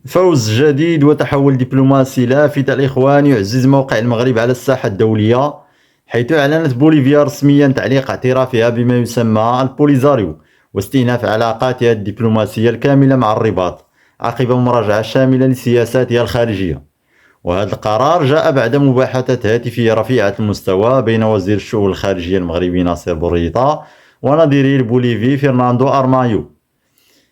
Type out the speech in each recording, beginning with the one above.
فوز جديد وتحول دبلوماسي لافت الإخوان يعزز موقع المغرب على الساحة الدولية، حيث أعلنت بوليفيا رسميا تعليق اعترافها بما يسمى البوليزاريو واستئناف علاقاتها الدبلوماسية الكاملة مع الرباط عقب مراجعة شاملة لسياساتها الخارجية. وهذا القرار جاء بعد مباحثات هاتفية رفيعة المستوى بين وزير الشؤون الخارجية المغربي ناصر بوريطة ونظيره البوليفي فرناندو أرمايو،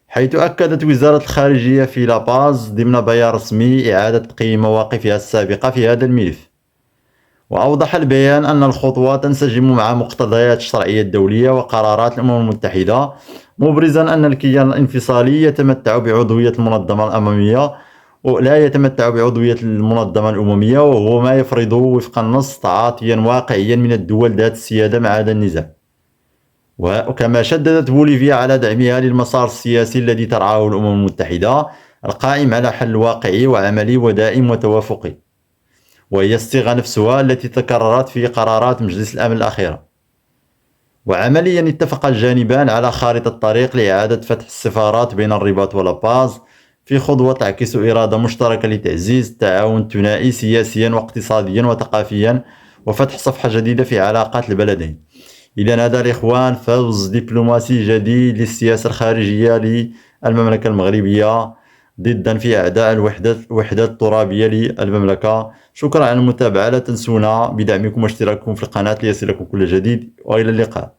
حيث أكدت وزارة الخارجية في لاباز ضمن بيان رسمي إعادة تقييم مواقفها السابقة في هذا الملف. وأوضح البيان أن الخطوة تنسجم مع مقتضيات الشرعية الدولية وقرارات الأمم المتحدة، مبرزا أن الكيان الانفصالي يتمتع بعضوية المنظمة الأممية ولا يتمتع بعضوية المنظمة الأممية، وهو ما يفرضه وفق النص تعاطيا واقعيا من الدول ذات السيادة مع هذا النزاع. وكما شددت بوليفيا على دعمها للمسار السياسي الذي ترعاه الأمم المتحدة القائم على حل واقعي وعملي ودائم وتوافقي، وهي الصيغة نفسها التي تكررت في قرارات مجلس الأمن الأخيرة. وعمليا اتفق الجانبان على خارطة طريق لإعادة فتح السفارات بين الرباط ولاباز في خطوة تعكس إرادة مشتركة لتعزيز التعاون الثنائي سياسيا واقتصاديا وثقافيا وفتح صفحة جديدة في علاقات البلدين. إذن هذا الإخوان فوز دبلوماسي جديد للسياسة الخارجية للمملكة المغربية ضدا في أعداء الوحدة الترابية للمملكة. شكرا على المتابعة، لا تنسونا بدعمكم واشتراككم في القناة ليصلكم كل جديد، وإلى اللقاء.